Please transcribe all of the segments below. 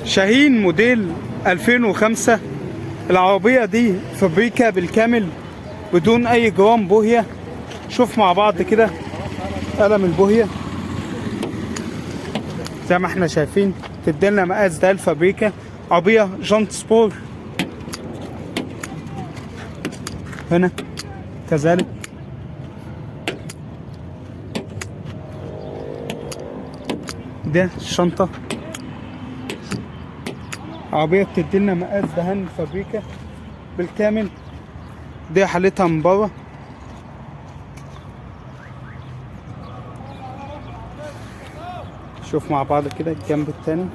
شاهين موديل 2005. العربية دي فابريكا بالكامل بدون أي جرام بوهية. شوف مع بعض كده قلم البوهية زي ما احنا شايفين، تديلنا مقاس ده الفابريكا. عربية جانت سبور هنا كذلك. ده الشنطة، عربية بتديلنا مقاس دهان فابريكا بالكامل. دي حالتها من بره. شوف مع بعض كده الجنب التاني.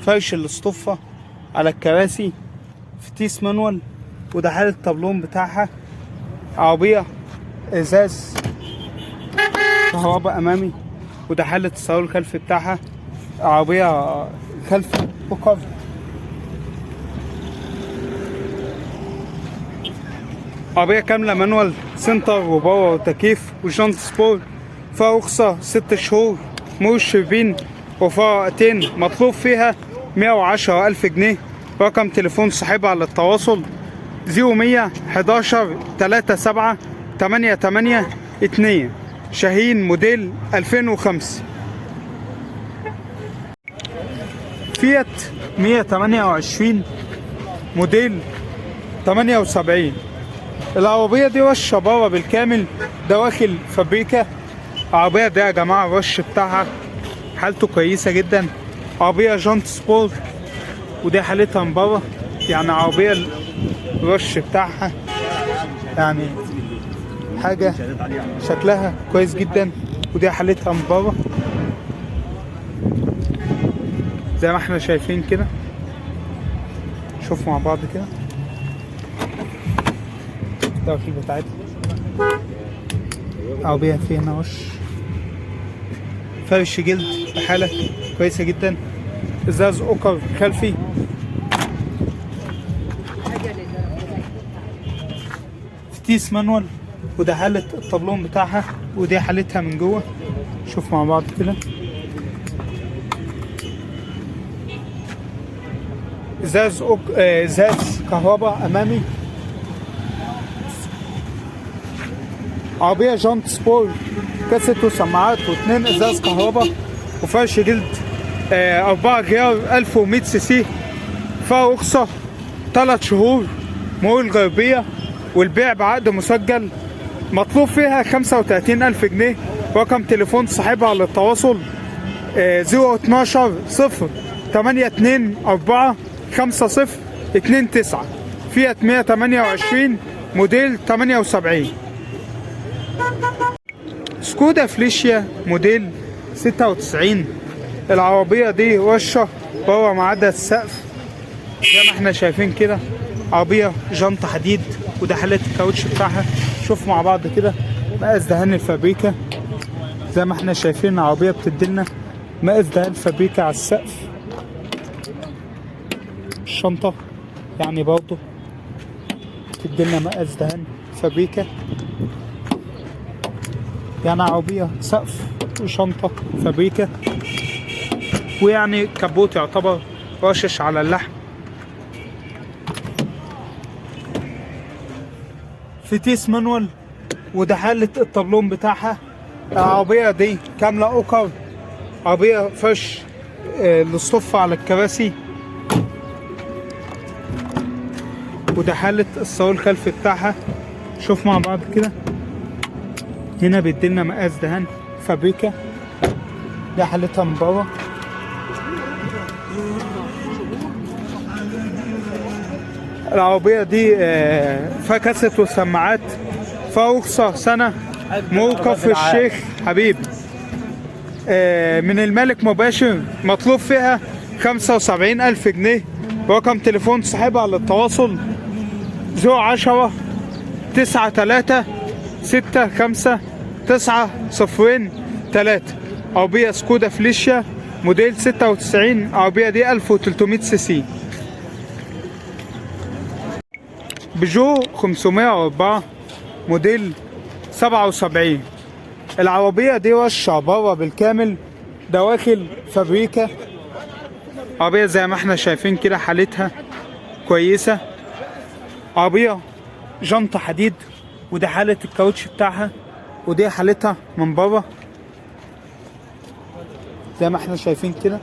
فرش الاصطفة على الكراسي، فتيس مانوال، وده حالة الطبلون بتاعها. عربية ازاز كهرباء امامي، وده حالة الصالون الخلفي بتاعها. عربية خلفي بوكر. عربية كاملة مانوال، سنتر وباور وتكييف وجانت سبور. فيها رخصة 6 شهور، مرور الشربين وفرقتين. مطلوب فيها 110,000 جنيه. رقم تليفون صاحبها على التواصل 0100 11 37 88 2. شاهين موديل 2005. فيات 128 موديل 78. العربية دي وش بره بالكامل، دواخل فابريكا. العربية دي يا جماعة الرش بتاعها حالته كويسة جدا. عربية جانت سبور، ودي حالتها من بره. يعني عربية الرش بتاعها يعني حاجة شكلها كويس جدا، ودي حالتها من بره زي ما احنا شايفين كده. شوف مع بعض كده التوكيل بتاعتها. عربية فيها هنا وش فرش جلد بحالة كويسة جدا. ازاز اوكر خلفي. فتيس مانوال، وده حالة الطبلون بتاعها، ودي حالتها من جوه. شوف مع بعض كده. ازاز كهرباء امامي. عربية جانت سبور، كاسيت وسماعات، واتنين ازاز كهرباء، وفرش جلد 4 غيار 1100 سي سي. فيها رخصة 3 شهور، مرور الغربية، والبيع بعقد مسجل. مطلوب فيها 35,000 جنيه. رقم تليفون صاحبها على التواصل 012 0 82 4 50 29. فيات 128 موديل 78. سكودا فليشيا موديل 96. العربية دي وشة بره ما عدا السقف زي ما احنا شايفين كده. عربية جنط حديد، وده حالة الكاوتش بتاعها. شوف مع بعض كده مقاس دهان الفابريكا زي ما احنا شايفين. عربية بتديلنا مقاس دهان الفابريكا على السقف. الشنطة يعني برضه بتديلنا مقاس دهان فابريكا. يعني عربية سقف وشنطة فابريكا، ويعني كبوت يعتبر رشش على اللحم. فتيس مانوال، وده حالة الطبلون بتاعها. العربية دي كاملة اوكر. عربية فرش للصف على الكراسي، وده حالة الصالون الخلفي بتاعها. شوف مع بعض كده. هنا بيديلنا مقاس دهان فابريكا. ده حالتها من بره. العربية دي فيها كاسيت وسماعات. فيها رخصة سنة، موقف الشيخ حبيب من المالك مباشر. مطلوب فيها 75,000 جنيه. رقم تليفون صاحبها على التواصل 010 93 65 903. عربية سكودا فليشيا موديل 96. عربية دي 1300 سي سي. بيجو 504 موديل 77. العربية دي وش بره بالكامل، دواخل فابريكا. عربية زي ما احنا شايفين كده حالتها كويسة. عربية جنطة حديد، ودي حالة الكاوتش بتاعها، ودي حالتها من بره زي ما احنا شايفين كده.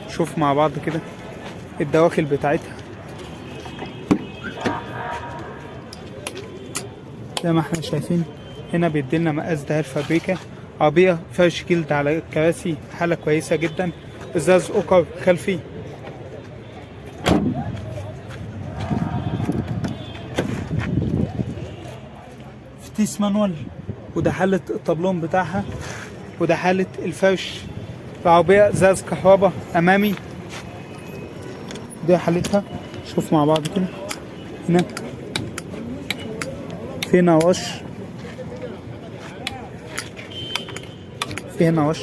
شوف مع بعض كده الدواخل بتاعتها زي ما احنا شايفين. هنا بيديلنا مقاس دهان فابريكا. عربية فرش جلد على الكراسي، حالة كويسة جدا. ازاز اوكر خلفي. فتيس مانوال، وده حالة الطبلون بتاعها، وده حالة الفرش. العربية ازاز كهرباء امامي، دي حالتها. شوف مع بعض كده. هنا في هنا وش، في هنا وش.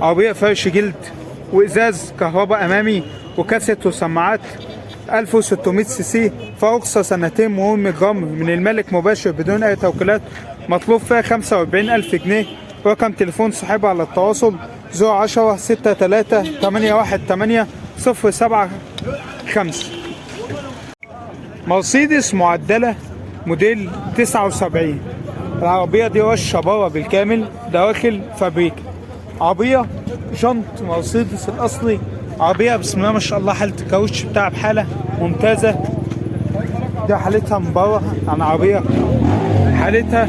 عربية فرش جلد وازاز كهرباء امامي وكاسيت وسماعات. 1600 سي سي، فرخصة سنتين، مهم جرام من الملك مباشر بدون اي توكيلات. مطلوب فيها 45,000 جنيه. رقم تليفون صاحبها على التواصل 010 63 818 075. مرسيدس معدلة موديل 79. العربية دي وش بره بالكامل، دواخل فابريكا. عربية جنط مرسيدس الأصلي. عربية بسم الله ما شاء الله، حالة الكاوتش بتاعها بحالة ممتازة. دي حالتها من بره. يعني عربية حالتها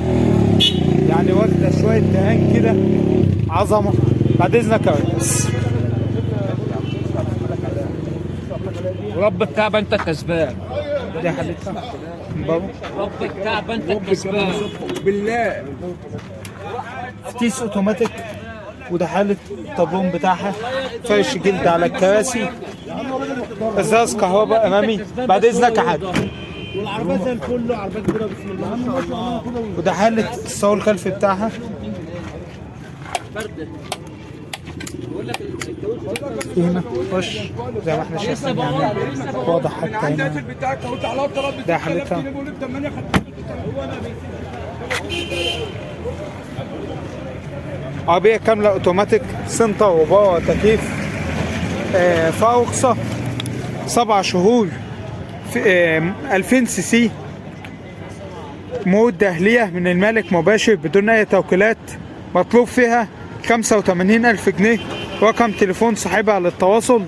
يعني واخدة شوية دهان كده، عظمة. بعد إذنك يا ريس. رب الكعبة انت الكسبان. دي حالتها من بره. رب الكعبة انت الكسبان بالله. فتيس اوتوماتيك، وده حالة الطابلون بتاعها. فرش جلد على الكراسي، ازاز كهرباء امامي. بعد اذنك يا حاج. والعربية زي الفل، عربية كبيرة بسم الله ما شاء الله. وده حالة الصاله الخلفي بتاعها. في هنا وش زي ما احنا شايفين، يعني واضح حتى هنا. ده حالتها. عربية كاملة اوتوماتيك، سنتر وباور تكييف. فرخصة 7 شهور، في 2000 سي سي، مود دهلية من المالك مباشر بدون اي توكيلات. مطلوب فيها 85,000 جنيه. رقم تليفون صاحبها على التواصل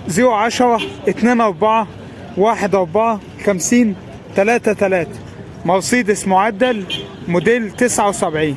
010 24 14 50 33. مرسيدس معدل موديل 79.